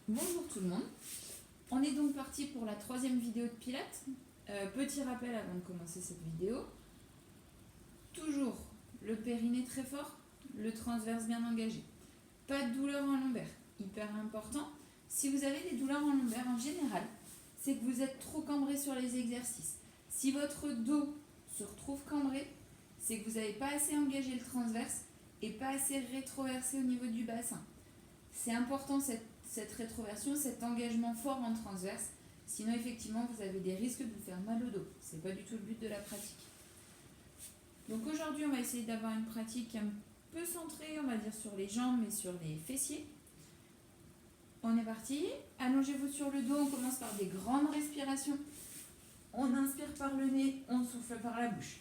Bonjour tout le monde, on est donc parti pour la 3e vidéo de Pilates. Petit rappel avant de commencer cette vidéo. Toujours le périnée très fort, le transverse bien engagé. Pas de douleur en lombaire, hyper important. Si vous avez des douleurs en lombaire en général, c'est que vous êtes trop cambré sur les exercices. Si votre dos se retrouve cambré, c'est que vous n'avez pas assez engagé le transverse et pas assez rétroversé au niveau du bassin. C'est important cette rétroversion, cet engagement fort en transverse. Sinon, effectivement, vous avez des risques de vous faire mal au dos. Ce n'est pas du tout le but de la pratique. Donc aujourd'hui, on va essayer d'avoir une pratique un peu centrée, on va dire, sur les jambes, mais sur les fessiers. On est parti. Allongez-vous sur le dos. On commence par des grandes respirations. On inspire par le nez, on souffle par la bouche.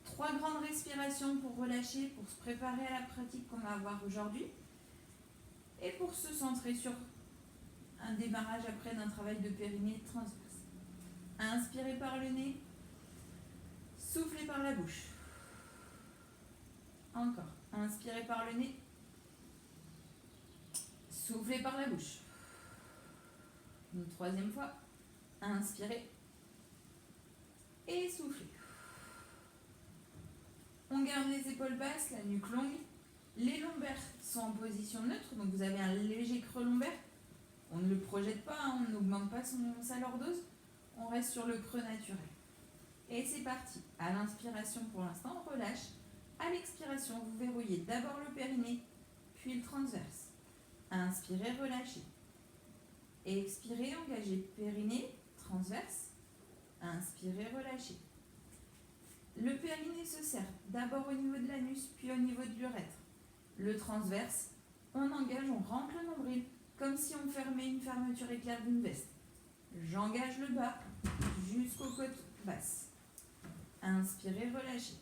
3 grandes respirations pour relâcher, pour se préparer à la pratique qu'on va avoir aujourd'hui. Et pour se centrer sur un démarrage après d'un travail de périnée transverse. Inspirez par le nez, soufflez par la bouche. Encore. Inspirez par le nez, soufflez par la bouche. Une 3e fois. Inspirez et soufflez. On garde les épaules basses, la nuque longue. Les lombaires sont en position neutre, donc vous avez un léger creux lombaire. On ne le projette pas, on n'augmente pas sa lordose. On reste sur le creux naturel. Et c'est parti. À l'inspiration, pour l'instant, on relâche. À l'expiration, vous verrouillez d'abord le périnée, puis le transverse. Inspirez, relâchez. Expirez, engagez périnée, transverse. Inspirez, relâchez. Le périnée se serre d'abord au niveau de l'anus, puis au niveau de l'urètre. Le transverse, on engage, on rentre le nombril, comme si on fermait une fermeture éclair d'une veste. J'engage le bas jusqu'aux côtes basses. Inspirez, relâchez.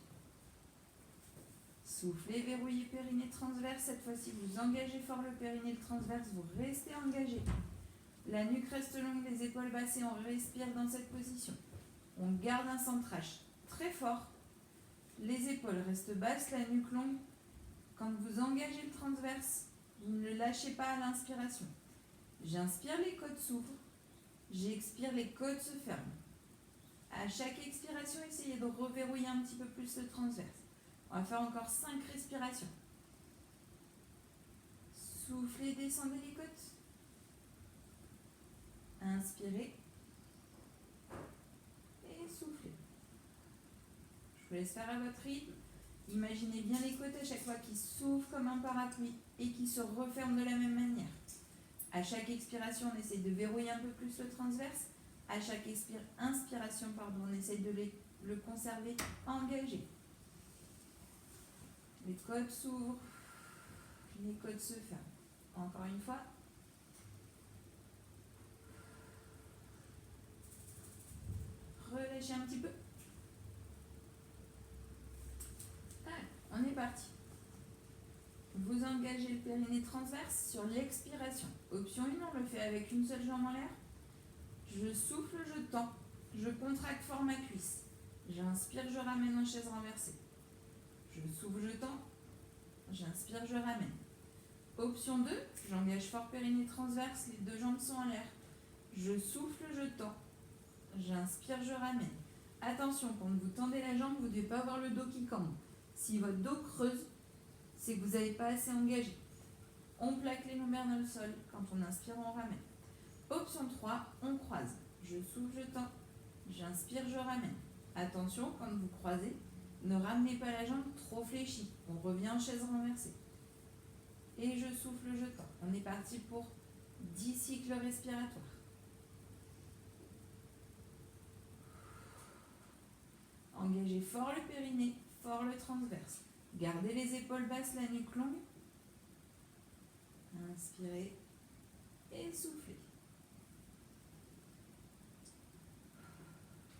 Soufflez, verrouillez périnée transverse. Cette fois-ci, vous engagez fort le périnée transverse, vous restez engagé. La nuque reste longue, les épaules basses et on respire dans cette position. On garde un centrage très fort. Les épaules restent basses, la nuque longue. Quand vous engagez le transverse, vous ne le lâchez pas à l'inspiration. J'inspire, les côtes s'ouvrent. J'expire, les côtes se ferment. À chaque expiration, essayez de reverrouiller un petit peu plus le transverse. On va faire encore 5 respirations. Soufflez, descendez les côtes. Inspirez. Et soufflez. Je vous laisse faire à votre rythme. Imaginez bien les côtes à chaque fois qui s'ouvrent comme un parapluie et qui se referment de la même manière. À chaque expiration, on essaie de verrouiller un peu plus le transverse. À chaque inspiration, on essaie de le conserver engagé. Les côtes s'ouvrent, les côtes se ferment. Encore une fois. Relâchez un petit peu. Allez, on est parti. Vous engagez le périnée transverse sur l'expiration. Option 1, on le fait avec une seule jambe en l'air. Je souffle, je tends. Je contracte fort ma cuisse. J'inspire, je ramène en chaise renversée. Je souffle, je tends. J'inspire, je ramène. Option 2, j'engage fort périnée transverse, les 2 jambes sont en l'air. Je souffle, je tends. J'inspire, je ramène. Attention, quand vous tendez la jambe, vous ne devez pas avoir le dos qui cambre. Si votre dos creuse, c'est que vous n'avez pas assez engagé. On plaque les lombaires dans le sol. Quand on inspire, on ramène. Option 3, on croise. Je souffle, je tends. J'inspire, je ramène. Attention, quand vous croisez, ne ramenez pas la jambe trop fléchie. On revient en chaise renversée. Et je souffle, je tends. On est parti pour 10 cycles respiratoires. Engagez fort le périnée, fort le transverse. Gardez les épaules basses, la nuque longue. Inspirez et soufflez.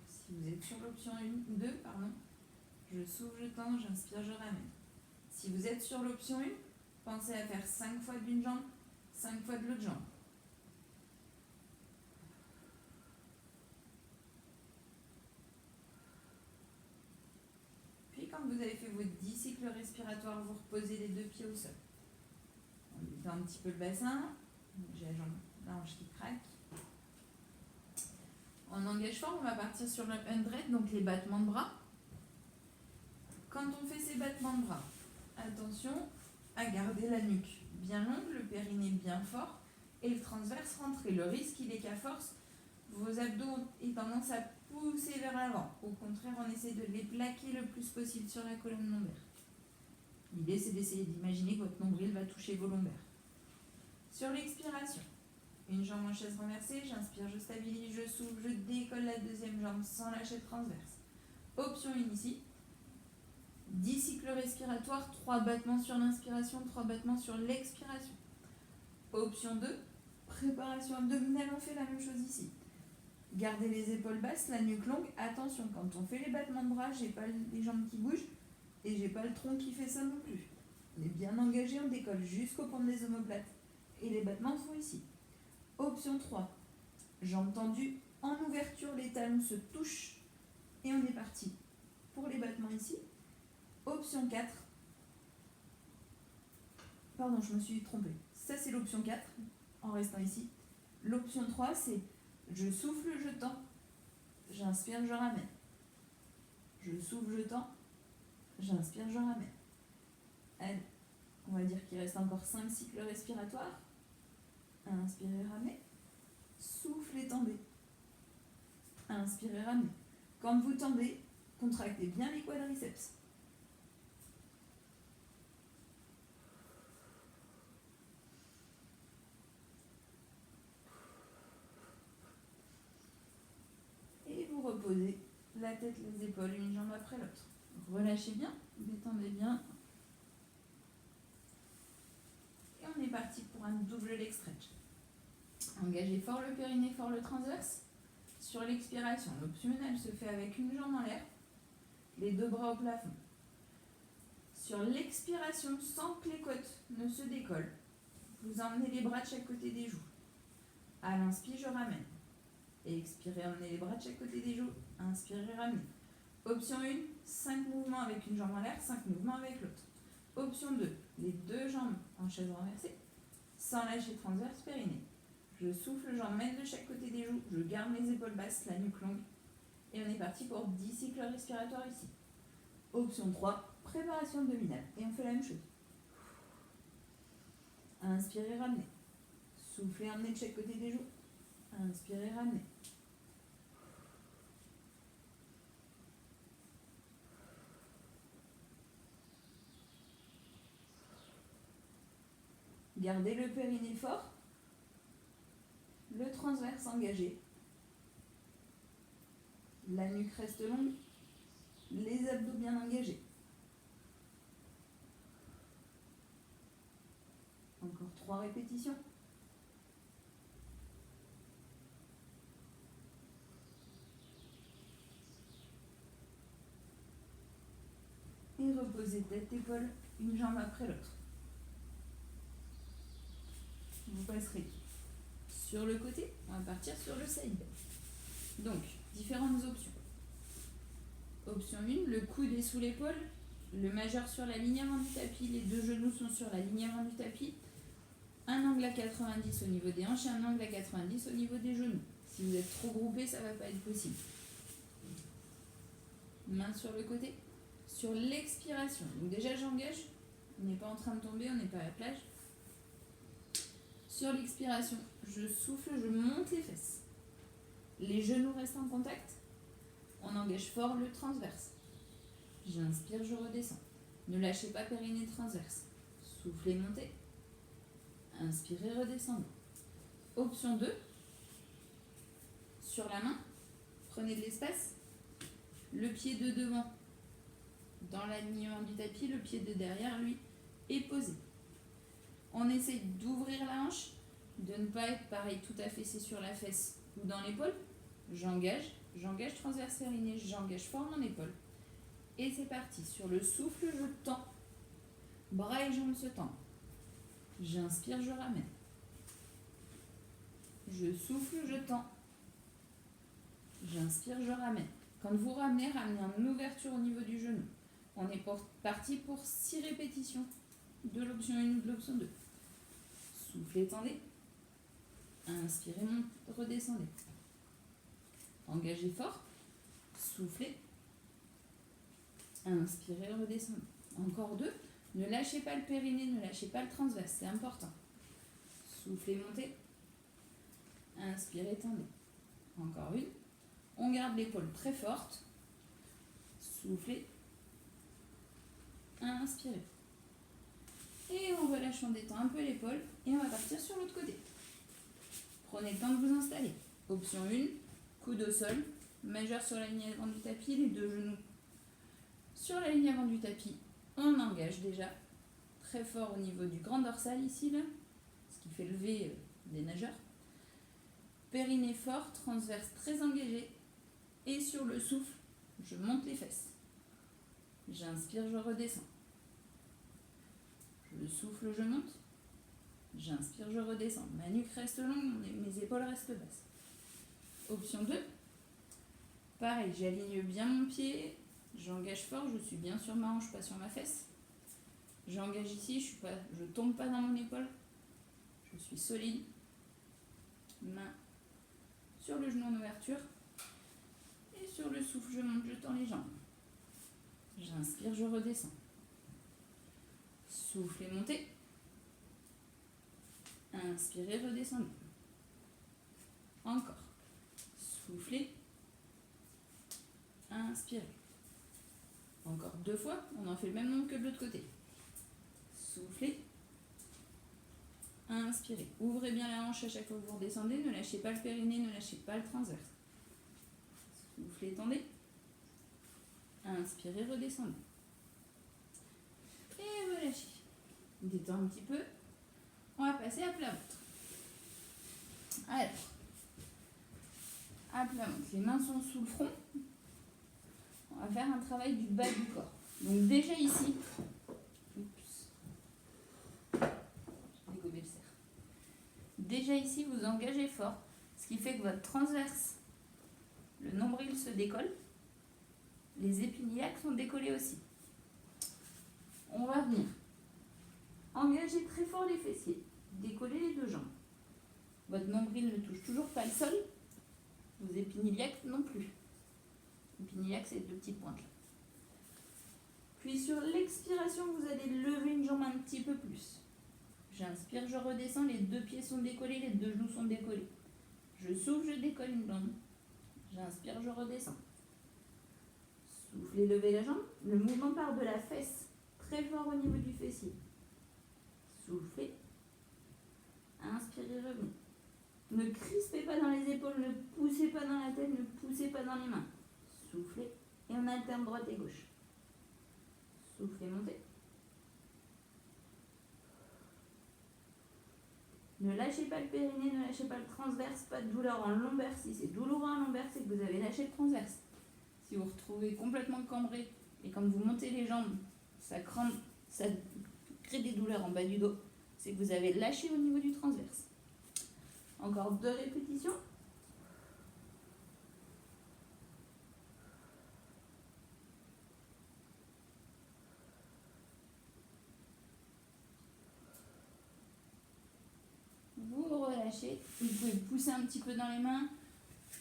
Si vous êtes sur l'option 2, je souffle, je tends, j'inspire, je ramène. Si vous êtes sur l'option 1, pensez à faire 5 fois d'une jambe, 5 fois de l'autre jambe. Puis quand vous avez fait vos 10 cycles respiratoires, vous reposez les 2 pieds au sol. On détend un petit peu le bassin, j'ai la jambe la hanche qui craque. En engage fort, on va partir sur le 100, donc les battements de bras. Quand on fait ces battements de bras, attention à garder la nuque bien longue, le périnée bien fort et le transverse rentré. Le risque, il est qu'à force, vos abdos aient tendance à pousser vers l'avant. Au contraire, on essaie de les plaquer le plus possible sur la colonne lombaire. L'idée, c'est d'essayer d'imaginer que votre nombril va toucher vos lombaires. Sur l'expiration, une jambe en chaise renversée, j'inspire, je stabilise, je souffle, je décolle la deuxième jambe sans lâcher le transverse. Option 1 ici. 10 cycles respiratoires, 3 battements sur l'inspiration, 3 battements sur l'expiration. Option 2, préparation abdominale, on fait la même chose ici. Gardez les épaules basses, la nuque longue. Attention, quand on fait les battements de bras, j'ai pas les jambes qui bougent et j'ai pas le tronc qui fait ça non plus. On est bien engagé, on décolle jusqu'au point des omoplates. Et les battements sont ici. Option 3, jambes tendues, en ouverture, les talons se touchent et on est parti pour les battements ici. Option 4, pardon, je me suis trompée. Ça, c'est l'option 4, en restant ici. L'option 3, c'est je souffle, je tends. J'inspire, je ramène. Je souffle, je tends. J'inspire, je ramène. Allez, on va dire qu'il reste encore 5 cycles respiratoires. Inspirez, ramenez. Soufflez, tendez. Inspirez, ramenez. Quand vous tendez, contractez bien les quadriceps. Vous reposez la tête, les épaules, une jambe après l'autre. Relâchez bien, détendez bien. Et on est parti pour un double leg stretch. Engagez fort le périnée, fort le transverse. Sur l'expiration, l'option 1, elle se fait avec une jambe en l'air, les 2 bras au plafond. Sur l'expiration, sans que les côtes ne se décollent, vous emmenez les bras de chaque côté des joues. À l'inspire, je ramène. Et expirez, emmenez les bras de chaque côté des joues. Inspirez, ramenez. Option 1, 5 mouvements avec une jambe en l'air, 5 mouvements avec l'autre. Option 2, les 2 jambes en chaise renversée, sans lâcher transverse périnée. Je souffle, j'emmène de chaque côté des joues, je garde mes épaules basses, la nuque longue. Et on est parti pour 10 cycles respiratoires ici. Option 3, préparation abdominale. Et on fait la même chose. Inspirez, ramenez. Soufflez, emmenez de chaque côté des joues. Inspirez, ramenez. Gardez le périnée fort, le transverse engagé, la nuque reste longue, les abdos bien engagés. Encore 3 répétitions. Et reposez tête, épaule, une jambe après l'autre. Vous passerez sur le côté, on va partir sur le side bend. Donc, différentes options. Option 1, le coude est sous l'épaule, le majeur sur l'alignement du tapis, les 2 genoux sont sur l'alignement du tapis. Un angle à 90 au niveau des hanches et un angle à 90 au niveau des genoux. Si vous êtes trop groupé, ça ne va pas être possible. Main sur le côté. Sur l'expiration, donc déjà j'engage, on n'est pas en train de tomber, on n'est pas à la plage. Sur l'expiration, je souffle, je monte les fesses. Les genoux restent en contact. On engage fort le transverse. J'inspire, je redescends. Ne lâchez pas périnée transverse. Soufflez, montez. Inspirez, redescendez. Option 2. Sur la main, prenez de l'espace. Le pied de devant dans l'alignement du tapis, le pied de derrière, lui, est posé. On essaie d'ouvrir la hanche, de ne pas être pareil tout à fessé sur la fesse ou dans l'épaule. J'engage transverse périnée, j'engage fort mon épaule. Et c'est parti. Sur le souffle, je tends. Bras et jambes se tendent. J'inspire, je ramène. Je souffle, je tends. J'inspire, je ramène. Quand vous ramenez, ramenez en ouverture au niveau du genou. On est parti pour 6 répétitions de l'option 1 ou de l'option 2. Soufflez, tendez. Inspirez, redescendez. Engagez fort. Soufflez. Inspirez, redescendez. Encore 2. Ne lâchez pas le périnée, ne lâchez pas le transverse, c'est important. Soufflez, montez. Inspirez, tendez. Encore 1. On garde l'épaule très forte. Soufflez. Inspirez. Et on relâche, on détend un peu l'épaule et on va partir sur l'autre côté. Prenez le temps de vous installer. Option 1, coude au sol, majeur sur la ligne avant du tapis, les 2 genoux sur la ligne avant du tapis. On engage déjà très fort au niveau du grand dorsal ici, là, ce qui fait lever des nageurs. Périnée fort, transverse très engagé. Et sur le souffle, je monte les fesses. J'inspire, je redescends. Je souffle, je monte. J'inspire, je redescends. Ma nuque reste longue, mes épaules restent basses. Option 2. Pareil, j'aligne bien mon pied. J'engage fort, je suis bien sur ma hanche, pas sur ma fesse. J'engage ici, je ne tombe pas dans mon épaule. Je suis solide. Main sur le genou en ouverture. Et sur le souffle, je monte, je tends les jambes. J'inspire, je redescends. Soufflez, montez. Inspirez, redescendez. Encore. Soufflez. Inspirez. Encore 2 fois. On en fait le même nombre que de l'autre côté. Soufflez. Inspirez. Ouvrez bien la hanche à chaque fois que vous redescendez. Ne lâchez pas le périnée, ne lâchez pas le transverse. Soufflez, tendez. Inspirez, redescendez. Et relâchez. Détends un petit peu. On va passer à plat ventre. Alors, à plat ventre, les mains sont sous le front. On va faire un travail du bas du corps. Donc déjà ici, déjà ici, vous engagez fort, ce qui fait que votre transverse, le nombril se décolle, les épiniaques sont décollés aussi. On va venir engager très fort les fessiers, décoller les 2 jambes. Votre nombril ne touche toujours pas le sol, vos épiniaques non plus. Épiniaques, c'est les 2 petites pointes là. Puis sur l'expiration, vous allez lever une jambe un petit peu plus. J'inspire, je redescends, les 2 pieds sont décollés, les 2 genoux sont décollés. Je souffle, je décolle une jambe. J'inspire, je redescends. Soufflez, levez la jambe. Le mouvement part de la fesse, très fort au niveau du fessier. Soufflez. Inspirez, revenez. Ne crispez pas dans les épaules, ne poussez pas dans la tête, ne poussez pas dans les mains. Soufflez et on alterne droite et gauche. Soufflez, montez. Ne lâchez pas le périnée, ne lâchez pas le transverse, pas de douleur en lombaire. Si c'est douloureux en lombaire, c'est que vous avez lâché le transverse. Si vous vous retrouvez complètement cambré et quand vous montez les jambes, ça crée des douleurs en bas du dos, c'est que vous avez lâché au niveau du transverse. Encore 2 répétitions. Vous relâchez. Vous pouvez pousser un petit peu dans les mains,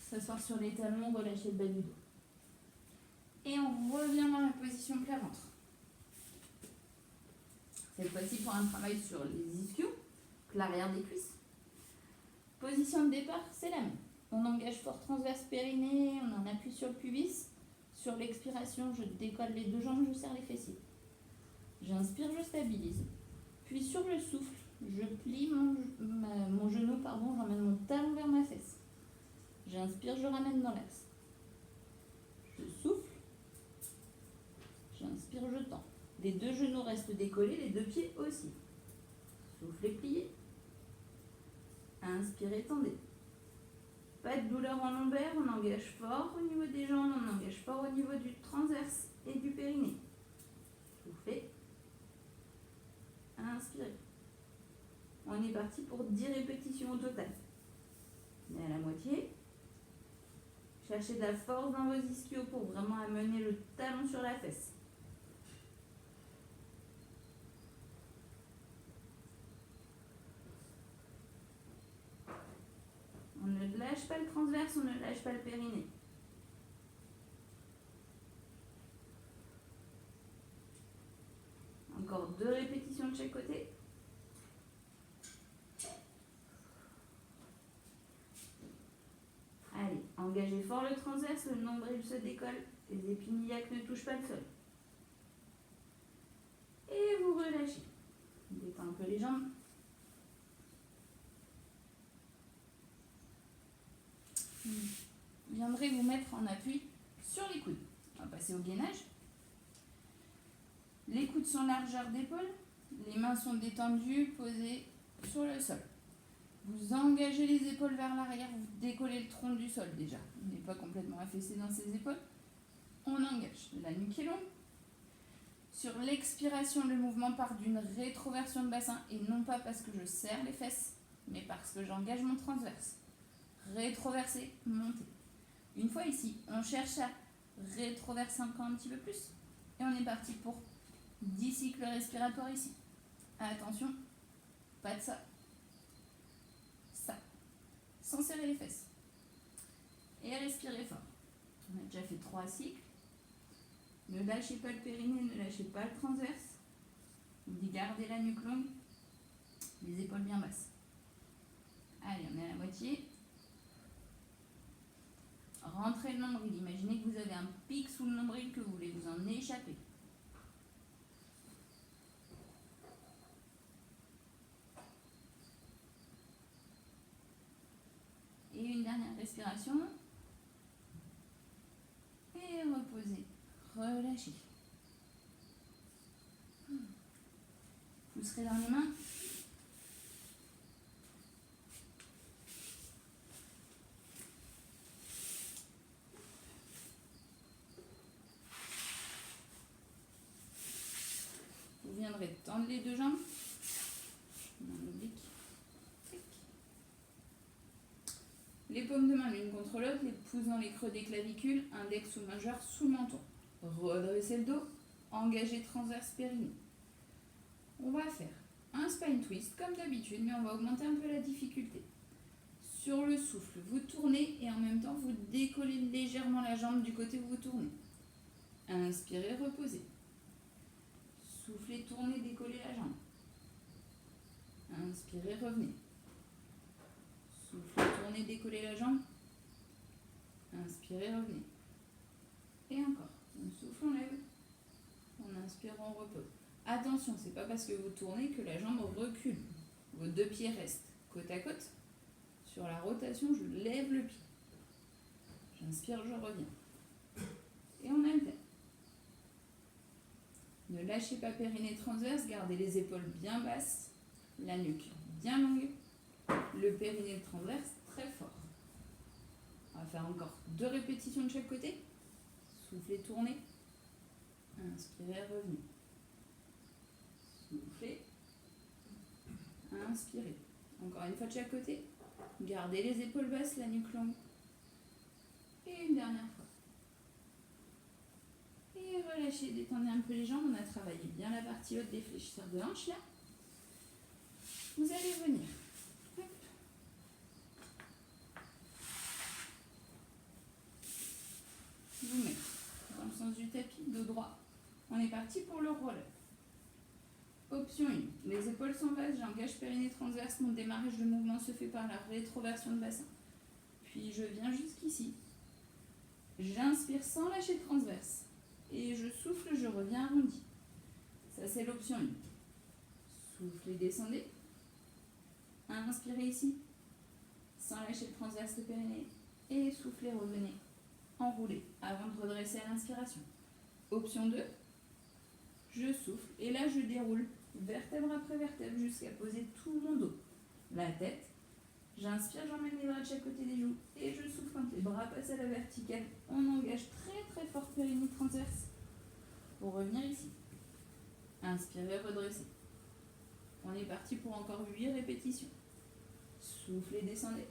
s'asseoir sur les talons, relâcher le bas du dos. Et on revient dans la position plat ventre. Cette fois-ci pour un travail sur les ischios, l'arrière des cuisses. Position de départ, c'est la même. On engage fort transverse périnée, on en appuie sur le pubis. Sur l'expiration, je décolle les 2 jambes, je serre les fessiers. J'inspire, je stabilise. Puis sur le souffle, je plie mon genou, j'emmène mon talon vers ma fesse. J'inspire, je ramène dans l'axe. Je souffle. J'inspire, je tends. Les 2 genoux restent décollés, les 2 pieds aussi. Soufflez, pliez. Inspirez, tendez. Pas de douleur en lombaire, on engage fort au niveau des jambes, on engage fort au niveau du transverse et du périnée. Soufflez. Inspirez. On est parti pour 10 répétitions au total. On est à la moitié. Cherchez de la force dans vos ischios pour vraiment amener le talon sur la fesse. lâche pas le transverse, on ne lâche pas le périnée. Encore 2 répétitions de chaque côté. Allez, engagez fort le transverse, le nombril se décolle, les épines iliaques ne touchent pas le sol. Et vous relâchez. Détends un peu les jambes. Vous viendrez vous mettre en appui sur les coudes. On va passer au gainage. Les coudes sont largeur d'épaule, les mains sont détendues, posées sur le sol. Vous engagez les épaules vers l'arrière, vous décollez le tronc du sol déjà. On n'est pas complètement affaissé dans ses épaules. On engage. La nuque est longue. Sur l'expiration, le mouvement part d'une rétroversion de bassin et non pas parce que je serre les fesses, mais parce que j'engage mon transverse. Rétroverser, monter. Une fois ici, on cherche à rétroverser encore un petit peu plus. Et on est parti pour 10 cycles respiratoires ici. Attention, pas de ça. Ça. Sans serrer les fesses. Et respirez fort. On a déjà fait 3 cycles. Ne lâchez pas le périnée, ne lâchez pas le transverse. On dit gardez la nuque longue, les épaules bien basses. Allez, on est à la moitié. Rentrez le nombril. Imaginez que vous avez un pic sous le nombril, que vous voulez vous en échapper. Et une dernière respiration. Et reposez. Relâchez. Vous serez dans les mains. Vous viendrez tendre les 2 jambes. Les paumes de main l'une contre l'autre, les pouces dans les creux des clavicules, index ou majeur sous le menton. Redressez le dos, engagez transverse périnée. On va faire un spine twist comme d'habitude, mais on va augmenter un peu la difficulté. Sur le souffle, vous tournez et en même temps vous décollez légèrement la jambe du côté où vous tournez. Inspirez, reposez. Soufflez, tournez, décollez la jambe. Inspirez, revenez. Soufflez, tournez, décollez la jambe. Inspirez, revenez. Et encore. On souffle, on lève. On inspire, on repose. Attention, c'est pas parce que vous tournez que la jambe recule. Vos 2 pieds restent côte à côte. Sur la rotation, je lève le pied. J'inspire, je reviens. Et on alterne. Ne lâchez pas périnée transverse, gardez les épaules bien basses, la nuque bien longue, le périnée transverse très fort. On va faire encore 2 répétitions de chaque côté. Soufflez, tournez. Inspirez, revenez. Soufflez. Inspirez. Encore une fois de chaque côté. Gardez les épaules basses, la nuque longue. Et une dernière fois. Et relâchez, détendez un peu les jambes. On a travaillé bien la partie haute des fléchisseurs de hanches là. Vous allez venir. Hop. Vous mettez dans le sens du tapis, dos droit. On est parti pour le roller. Option 1. Les épaules sont basses, j'engage périnée transverse. Mon démarrage de mouvement se fait par la rétroversion de bassin. Puis je viens jusqu'ici. J'inspire sans lâcher le transverse. Et je souffle, je reviens arrondi. Ça, c'est l'option 1. Soufflez, descendez. Inspirez ici, sans lâcher le transverse de périnée. Et soufflez, revenez. Enroulez avant de redresser à l'inspiration. Option 2. Je souffle et là je déroule vertèbre après vertèbre jusqu'à poser tout mon dos. La tête. J'inspire, j'emmène les bras de chaque côté des joues et je souffle quand les bras passent à la verticale. On engage très très fort périnée transverse pour revenir ici. Inspirez, redressez. On est parti pour encore 8 répétitions. Soufflez, descendez.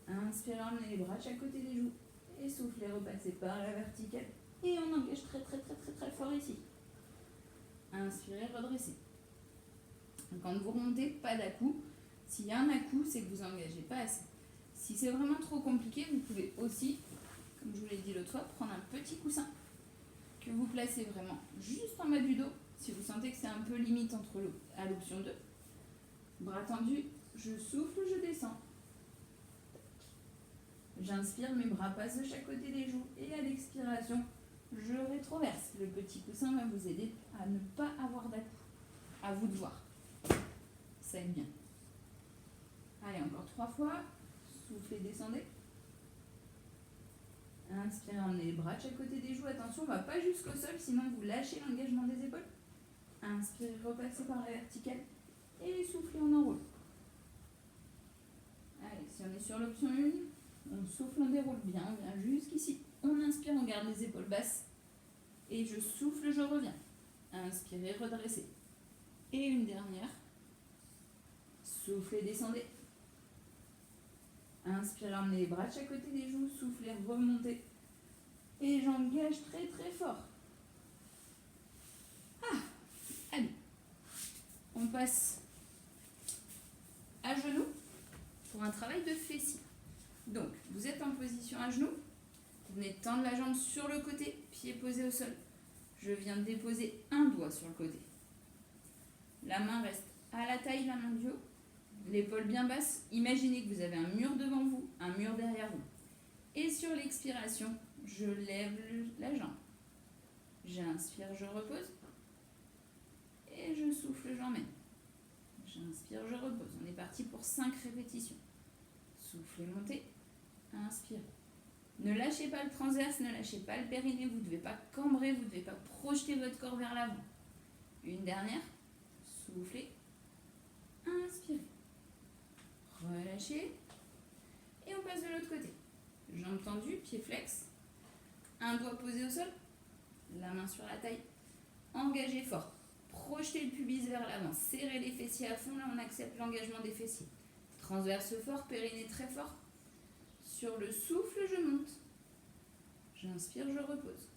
Inspirez, emmenez les bras de chaque côté des joues et soufflez, repassez par la verticale. Et on engage très très très très très fort ici. Inspirez, redressez. Quand vous remontez, pas d'à-coup. S'il y a un à-coup, c'est que vous n'engagez pas assez. Si c'est vraiment trop compliqué, vous pouvez aussi, comme je vous l'ai dit l'autre fois, prendre un petit coussin que vous placez vraiment juste en bas du dos. Si vous sentez que c'est un peu limite à l'option 2, bras tendus, je souffle, je descends. J'inspire, mes bras passent de chaque côté des joues et à l'expiration, je rétroverse. Le petit coussin va vous aider à ne pas avoir d'à-coup. À vous de voir. Ça aide bien. Allez, encore 3 fois. Soufflez, descendez. Inspirez, emmenez les bras de chaque côté des joues. Attention, on ne va pas jusqu'au sol, sinon vous lâchez l'engagement des épaules. Inspirez, repassez par la verticale. Et soufflez, on enroule. Allez, si on est sur l'option 1, on souffle, on déroule bien, on vient jusqu'ici. On inspire, on garde les épaules basses. Et je souffle, je reviens. Inspirez, redressez. Et une dernière. Soufflez, descendez. Inspirez, emmenez les bras de chaque côté des joues. Soufflez, remontez. Et j'engage très très fort. Allez. On passe à genoux pour un travail de fessier. Donc, vous êtes en position à genoux. Vous venez tendre la jambe sur le côté, pied posé au sol. Je viens de déposer un doigt sur le côté. La main reste à la taille, la main du haut. L'épaule bien basse. Imaginez que vous avez un mur devant vous, un mur derrière vous. Et sur l'expiration, je lève la jambe. J'inspire, je repose. Et je souffle, j'emmène. J'inspire, je repose. On est parti pour 5 répétitions. Soufflez, montez. Inspirez. Ne lâchez pas le transverse, ne lâchez pas le périnée. Vous ne devez pas cambrer, vous ne devez pas projeter votre corps vers l'avant. Une dernière. Soufflez. Inspirez. Relâchez. Et on passe de l'autre côté. Jambes tendues, pieds flex. Un doigt posé au sol. La main sur la taille. Engagez fort. Projetez le pubis vers l'avant. Serrez les fessiers à fond. Là, on accepte l'engagement des fessiers. Transverse fort, périnée très fort. Sur le souffle, je monte. J'inspire, je repose.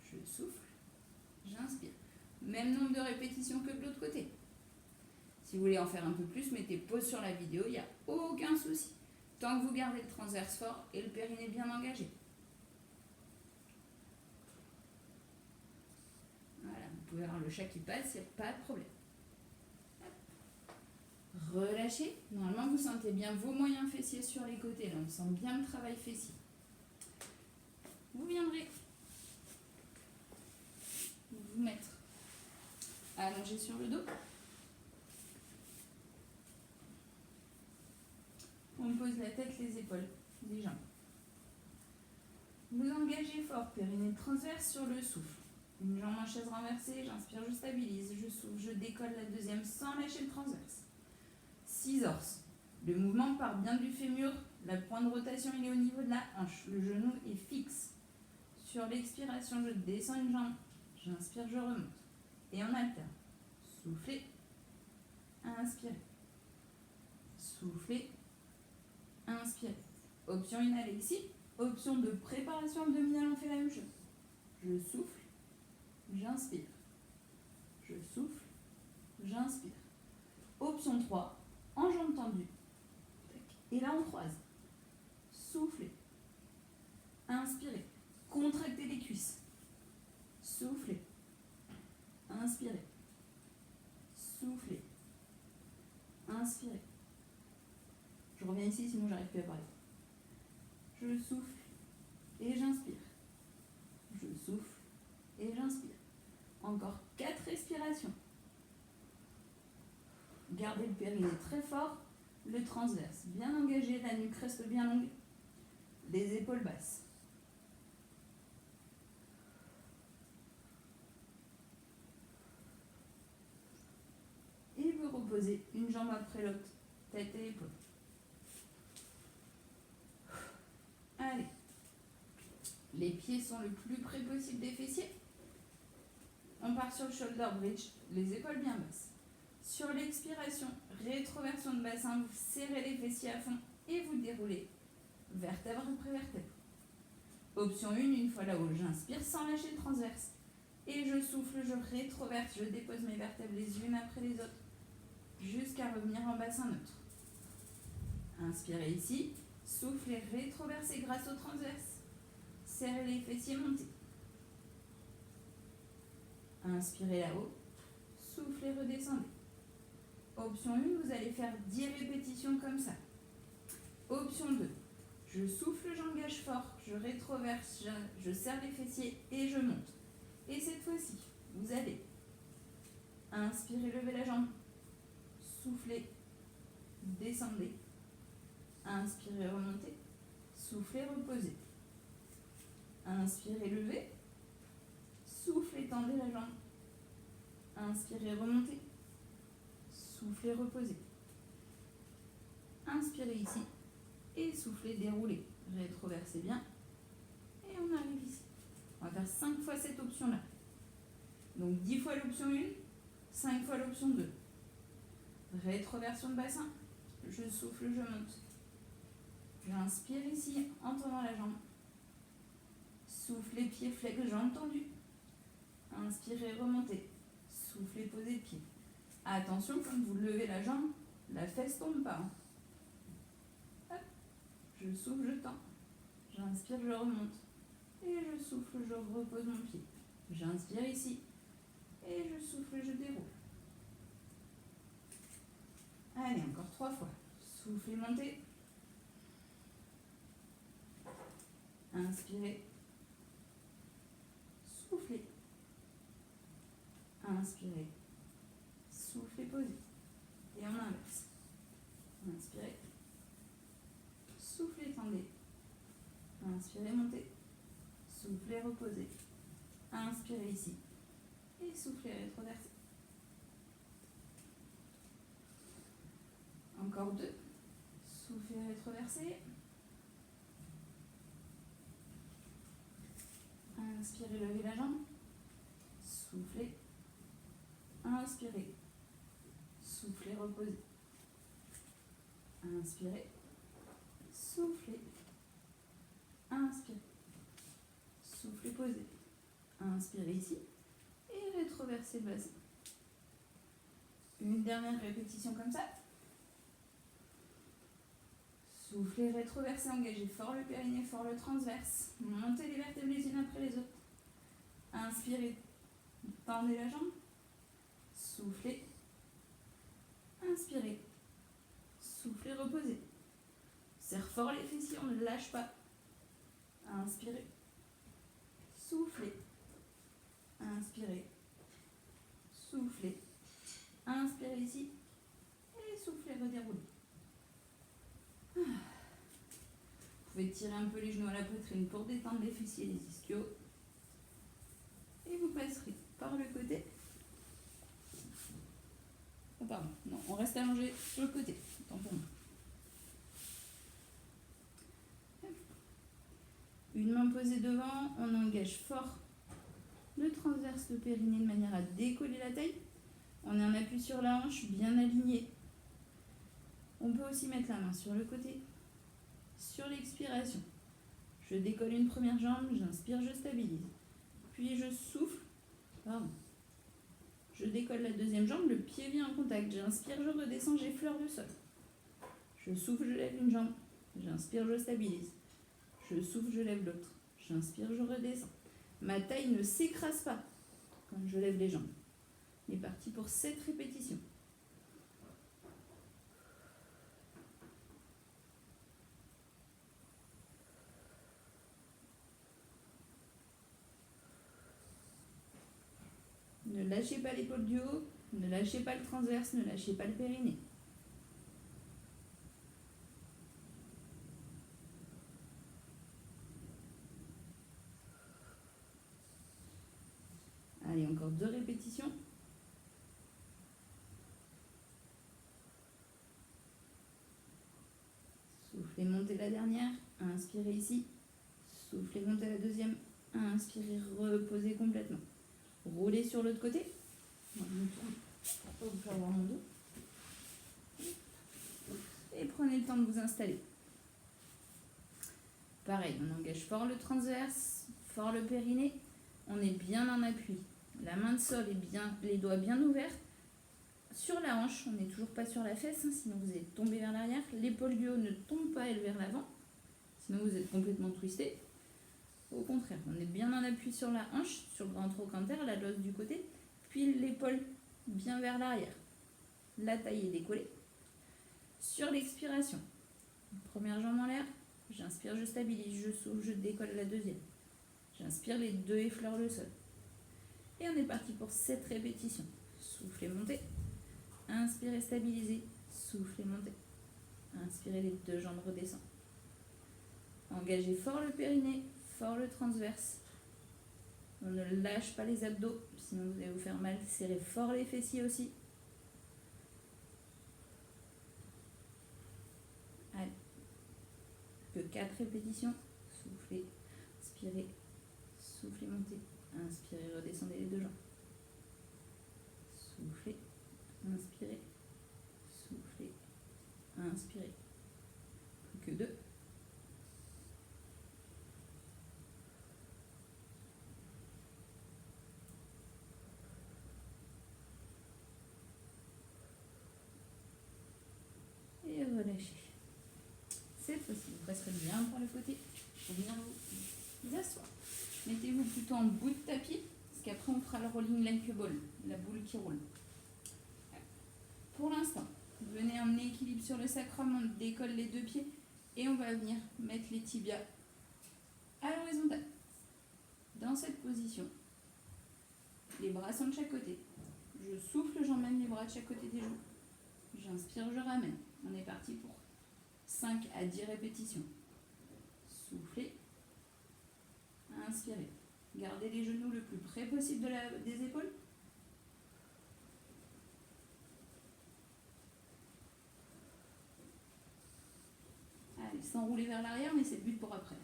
Je souffle. J'inspire. Même nombre de répétitions que de l'autre côté. Si vous voulez en faire un peu plus, mettez pause sur la vidéo, il n'y a aucun souci. Tant que vous gardez le transverse fort et le périnée bien engagé. Voilà, vous pouvez avoir le chat qui passe, il n'y a pas de problème. Relâchez. Normalement, vous sentez bien vos moyens fessiers sur les côtés. Là, on sent bien le travail fessier. Vous viendrez vous mettre allongé sur le dos. On pose la tête, les épaules, les jambes. Vous engagez fort, périnée transverse sur le souffle. Une jambe en chaise renversée, j'inspire, je stabilise, je souffle, je décolle la deuxième sans lâcher le transverse. 6 orses. Le mouvement part bien du fémur, la pointe de rotation il est au niveau de la hanche, le genou est fixe. Sur l'expiration, je descends une jambe, j'inspire, je remonte. Et on alterne. Soufflez, inspirez. Soufflez, inspirez. Option inhaler ici. Option de préparation abdominale, on fait la même chose. Je souffle, j'inspire. Je souffle, j'inspire. Option 3, en jambes tendues. Et là, on croise. Soufflez. Inspirez. Contractez les cuisses. Soufflez. Inspirez. Soufflez. Inspirez. Je reviens ici, sinon j'arrive plus à parler. Je souffle et j'inspire. Je souffle et j'inspire. Encore 4 respirations. Gardez le périnée très fort, le transverse bien engagé, la nuque reste bien longue, les épaules basses. Et vous reposez une jambe après l'autre, tête et épaules. Allez. Les pieds sont le plus près possible des fessiers. On part sur le shoulder bridge, les épaules bien basses. Sur l'expiration, rétroversion de bassin, vous serrez les fessiers à fond et vous déroulez vertèbre après vertèbre. Option 1, une fois là-haut, j'inspire sans lâcher le transverse. Et je souffle, je rétroverse, je dépose mes vertèbres les unes après les autres. jusqu'à revenir en bassin neutre. Inspirez ici, soufflez, rétroversez grâce au transverse. Serrez les fessiers, montez. Inspirez là-haut, soufflez, redescendez. Option 1, vous allez faire 10 répétitions comme ça. Option 2, je souffle, j'engage fort, je rétroverse, je serre les fessiers et je monte. Et cette fois-ci, vous allez inspirer, lever la jambe, soufflez, descendez, inspirez, remontez, soufflez, reposez. Inspirez, levez, soufflez, tendez la jambe, inspirez, remontez, soufflez, reposez. Inspirez ici et soufflez, déroulez, rétroversez bien et on arrive ici. On va faire 5 fois cette option-là. Donc 10 fois l'option 1, 5 fois l'option 2. Rétroversion de bassin, je souffle, je monte. J'inspire ici en tendant la jambe. Soufflez, pied flex, jambes tendues. Inspirez, remontez. Soufflez, posez le pied. Attention, quand vous levez la jambe, la fesse tombe pas. Hop. Je souffle, je tends. J'inspire, je remonte. Et je souffle, je repose mon pied. J'inspire ici. Et je souffle, je déroule. Allez, encore 3 fois. Soufflez, montez. Inspirez. Soufflez. Inspirez. Soufflez, posez. Et on inverse. Inspirez. Soufflez, tendez. Inspirez, montez. Soufflez, reposez. Inspirez ici. Et soufflez, rétroversez. Encore 2. Soufflez, rétroversez. Inspirez, levez la jambe. Soufflez. Inspirez. Soufflez, reposez. Inspirez. Soufflez. Inspirez. Soufflez, posez. Inspirez ici. Et rétroversez le bassin. Une dernière répétition comme ça. Soufflez, rétroversez, engagez fort le périnée, fort le transverse. Montez les vertèbres les unes après les autres. Inspirez, tendez la jambe. Soufflez. Inspirez. Soufflez, reposez. Serre fort les fessiers, on ne lâche pas. Inspirez. Soufflez. Inspirez. Soufflez. Inspirez ici. Et soufflez, redéroulez. Vous pouvez tirer un peu les genoux à la poitrine pour détendre les fessiers et les ischios. Et vous passerez par le côté. Oh pardon, non, on reste allongé sur le côté. Tant pour moi. Une main posée devant, on engage fort le transverse, le périnée de manière à décoller la taille. On est en appui sur la hanche, bien aligné. On peut aussi mettre la main sur le côté. Sur l'expiration, je décolle une première jambe, j'inspire, je stabilise. Puis je souffle, pardon. Je décolle la deuxième jambe, le pied vient en contact. J'inspire, je redescends, j'effleure le sol. Je souffle, je lève une jambe. J'inspire, je stabilise. Je souffle, je lève l'autre. J'inspire, je redescends. Ma taille ne s'écrase pas quand je lève les jambes. On est parti pour 7 répétitions. Ne lâchez pas l'épaule du haut, ne lâchez pas le transverse, ne lâchez pas le périnée. Allez, encore 2 répétitions. Soufflez, montez la dernière. Inspirez ici. Soufflez, montez la deuxième. Inspirez, reposez complètement. Roulez sur l'autre côté. Pour pas vous faire voir mon dos. Et prenez le temps de vous installer. Pareil, on engage fort le transverse, fort le périnée. On est bien en appui. La main de sol est bien, les doigts bien ouverts Sur la hanche, on n'est toujours pas sur la fesse, hein, sinon vous allez tomber vers l'arrière. L'épaule du haut ne tombe pas elle vers l'avant, sinon vous êtes complètement twisté. Au contraire, on est bien en appui sur la hanche, sur le grand trochanter, la l'os du côté, puis l'épaule bien vers l'arrière. La taille est décollée. Sur l'expiration, première jambe en l'air, j'inspire, je stabilise, je souffle, je décolle la deuxième. J'inspire, les deux effleurent le sol. Et on est parti pour 7 répétitions. Soufflez, montez. Inspirez, stabilisez. Soufflez, montez. Inspirez, les deux jambes redescendent. Engagez fort le périnée, fort le transverse. On ne lâche pas les abdos, sinon vous allez vous faire mal. Serrez fort les fessiers aussi. Allez. Que 4 répétitions. Soufflez, inspirez, soufflez, montez. Inspirez, redescendez les deux jambes. Soufflez, inspirez, soufflez, inspirez. Plus que 2. Et relâchez. C'est possible. Presque bien pour le côté. Pour bien vous asseoir. Mettez-vous plutôt en bout de tapis, parce qu'après on fera le rolling like a ball, la boule qui roule. Pour l'instant, venez en équilibre sur le sacrum, on décolle les deux pieds et on va venir mettre les tibias à l'horizontale. Dans cette position, les bras sont de chaque côté. Je souffle, j'emmène les bras de chaque côté des genoux. J'inspire, je ramène. On est parti pour 5 à 10 répétitions. Soufflez. Inspirez. Gardez les genoux le plus près possible des épaules. Allez, s'enrouler vers l'arrière, mais c'est le but pour après.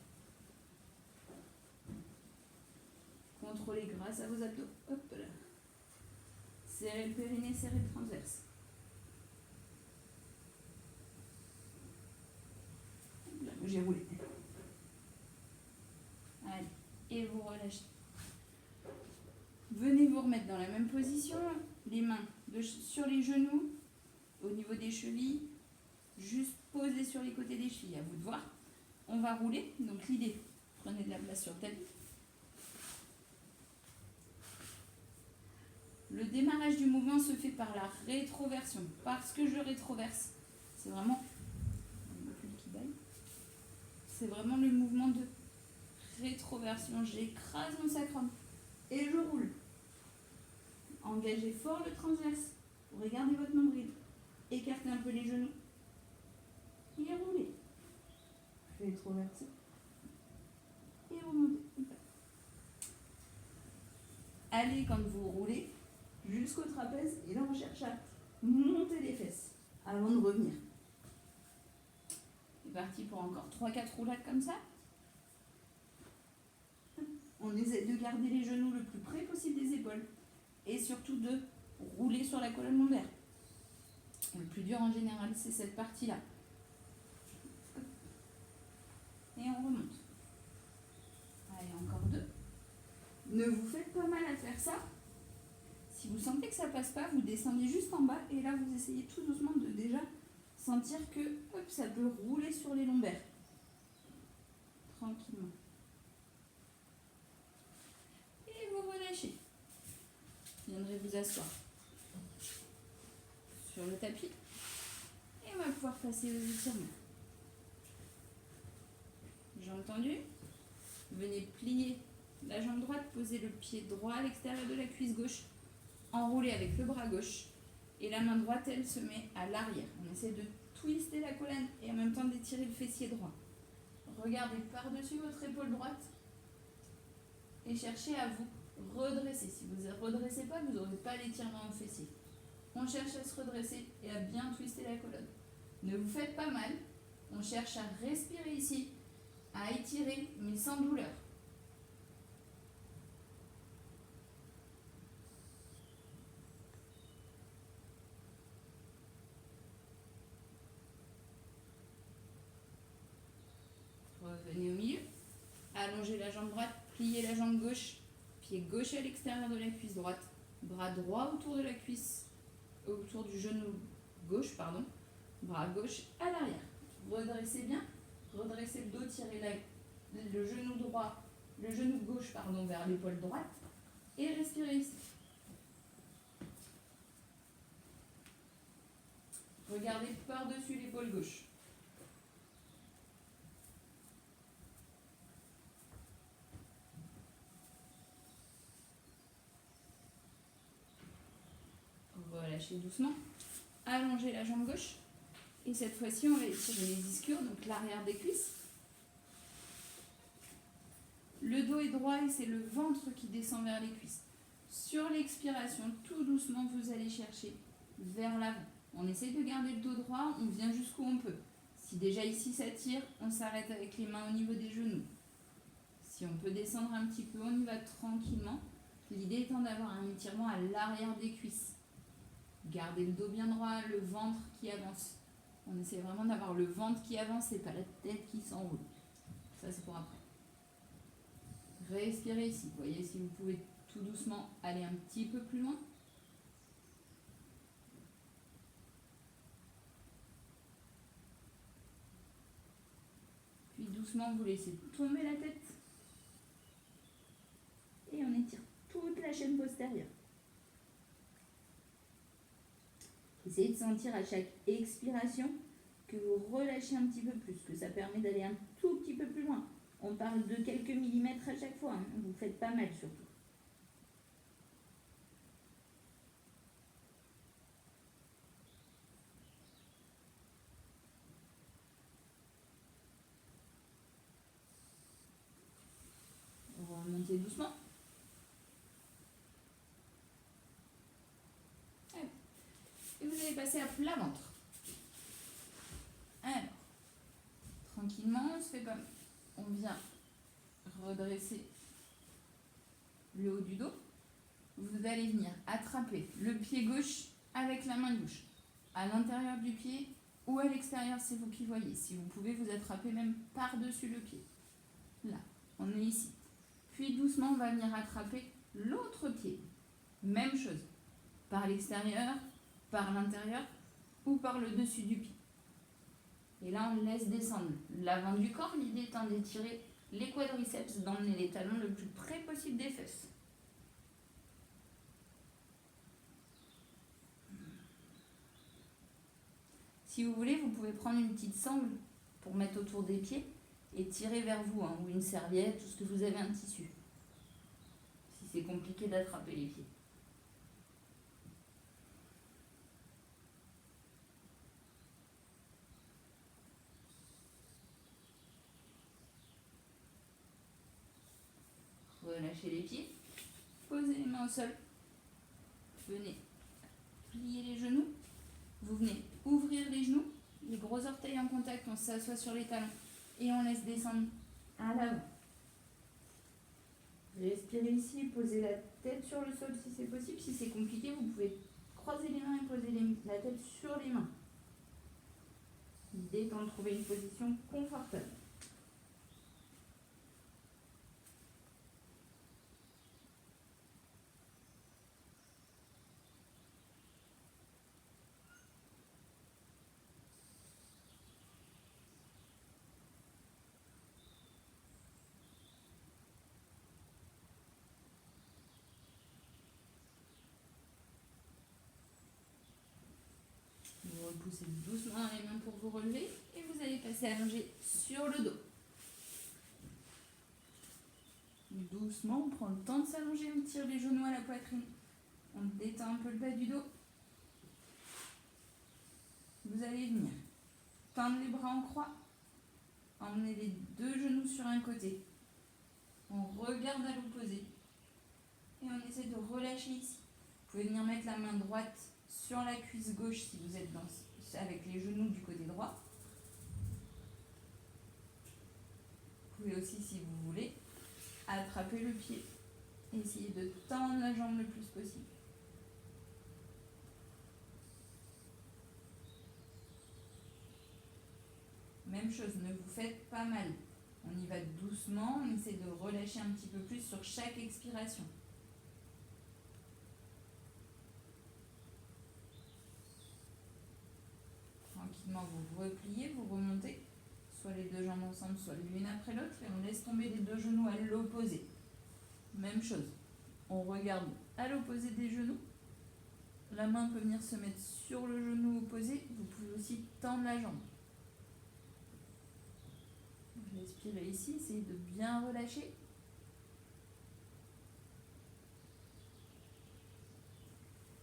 Contrôlez grâce à vos abdos. Hop là. Serrez le périnée, serrez le transverse. Là, j'ai roulé. Allez, et vous relâchez. Venez vous remettre dans la même position, les mains sur les genoux, au niveau des chevilles, juste posées sur les côtés des chevilles, à vous de voir. On va rouler, donc l'idée, prenez de la place sur le tapis. Le démarrage du mouvement se fait par la rétroversion, parce que je rétroverse. C'est vraiment, c'est vraiment le mouvement de rétroversion. J'écrase mon sacrum et je roule. Engagez fort le transverse. Regardez votre nombril. Écartez un peu les genoux. Et roulez. Rétroversez. Et remontez. Allez, quand vous roulez, jusqu'au trapèze. Et là, on cherche à monter les fesses avant de revenir. C'est parti pour encore 3-4 roulades comme ça. On essaie de garder les genoux le plus près possible des épaules. Et surtout de rouler sur la colonne lombaire. Le plus dur en général, c'est cette partie-là. Et on remonte. Allez, encore 2. Ne vous faites pas mal à faire ça. Si vous sentez que ça passe pas, vous descendez juste en bas et là vous essayez tout doucement de déjà sentir que hop, ça peut rouler sur les lombaires. Tranquillement. Et vous relâchez. Vous viendrez vous asseoir sur le tapis et on va pouvoir passer aux étirements. Jambes tendues. Venez plier la jambe droite, posez le pied droit à l'extérieur de la cuisse gauche, enroulez avec le bras gauche et la main droite, elle se met à l'arrière. On essaie de twister la colonne et en même temps d'étirer le fessier droit. Regardez par-dessus votre épaule droite et cherchez à vous redresser. Si vous ne redressez pas, vous n'aurez pas l'étirement au fessier. On cherche à se redresser et à bien twister la colonne. Ne vous faites pas mal. On cherche à respirer ici, à étirer, mais sans douleur. Revenez au milieu. Allongez la jambe droite, pliez la jambe gauche, pied gauche à l'extérieur de la cuisse droite, bras droit autour de la cuisse autour du genou gauche, pardon, bras gauche à l'arrière. Redressez bien, redressez le dos, tirez le genou droit, le genou gauche pardon, vers l'épaule droite et respirez ici. Regardez par-dessus l'épaule gauche. Relâchez doucement. Allongez la jambe gauche. Et cette fois-ci, on va étirer les ischio, donc l'arrière des cuisses. Le dos est droit et c'est le ventre qui descend vers les cuisses. Sur l'expiration, tout doucement, vous allez chercher vers l'avant. On essaie de garder le dos droit, on vient jusqu'où on peut. Si déjà ici ça tire, on s'arrête avec les mains au niveau des genoux. Si on peut descendre un petit peu, on y va tranquillement. L'idée étant d'avoir un étirement à l'arrière des cuisses. Gardez le dos bien droit, le ventre qui avance. On essaie vraiment d'avoir le ventre qui avance et pas la tête qui s'enroule. Ça, c'est pour après. Respirez ici. Voyez si vous pouvez tout doucement aller un petit peu plus loin. Puis doucement, vous laissez tomber la tête. Et on étire toute la chaîne postérieure. Essayez de sentir à chaque expiration que vous relâchez un petit peu plus, que ça permet d'aller un tout petit peu plus loin. On parle de quelques millimètres à chaque fois, hein. Vous faites pas mal surtout. On va remonter doucement. Et vous allez passer à plat ventre. Alors, tranquillement, on se fait comme on vient redresser le haut du dos. Vous allez venir attraper le pied gauche avec la main gauche, à l'intérieur du pied ou à l'extérieur, c'est vous qui voyez. Si vous pouvez, vous attraper même par-dessus le pied. Là, on est ici. Puis doucement, on va venir attraper l'autre pied. Même chose, par l'extérieur, par l'intérieur ou par le dessus du pied. Et là, on laisse descendre l'avant du corps, l'idée étant d'étirer les quadriceps, d'emmener les talons le plus près possible des fesses. Si vous voulez, vous pouvez prendre une petite sangle pour mettre autour des pieds et tirer vers vous, hein, ou une serviette, tout ce que vous avez, un tissu. Si c'est compliqué d'attraper les pieds. Relâchez les pieds, posez les mains au sol, venez plier les genoux, vous venez ouvrir les genoux, les gros orteils en contact, on s'assoit sur les talons et on laisse descendre à l'avant. Respirez ici, posez la tête sur le sol si c'est possible. Si c'est compliqué, vous pouvez croiser les mains et poser la tête sur les mains. L'idée étant de trouver une position confortable. Vous repoussez doucement les mains pour vous relever et vous allez passer allongé sur le dos. Doucement, on prend le temps de s'allonger, on tire les genoux à la poitrine, on détend un peu le bas du dos. Vous allez venir tendre les bras en croix, emmener les deux genoux sur un côté. On regarde à l'opposé et on essaie de relâcher ici. Vous pouvez venir mettre la main droite sur la cuisse gauche si vous êtes avec les genoux du côté droit. Vous pouvez aussi, si vous voulez, attraper le pied et essayer de tendre la jambe le plus possible. Même chose, ne vous faites pas mal. On y va doucement, on essaie de relâcher un petit peu plus sur chaque expiration. tranquillement, vous repliez, vous remontez, soit les deux jambes ensemble, soit l'une après l'autre, et on laisse tomber les deux genoux à l'opposé. Même chose, on regarde à l'opposé des genoux, la main peut venir se mettre sur le genou opposé, vous pouvez aussi tendre la jambe. Je vais expirer ici, essayez de bien relâcher.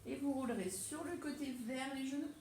Et vous roulerez sur le côté vers les genoux.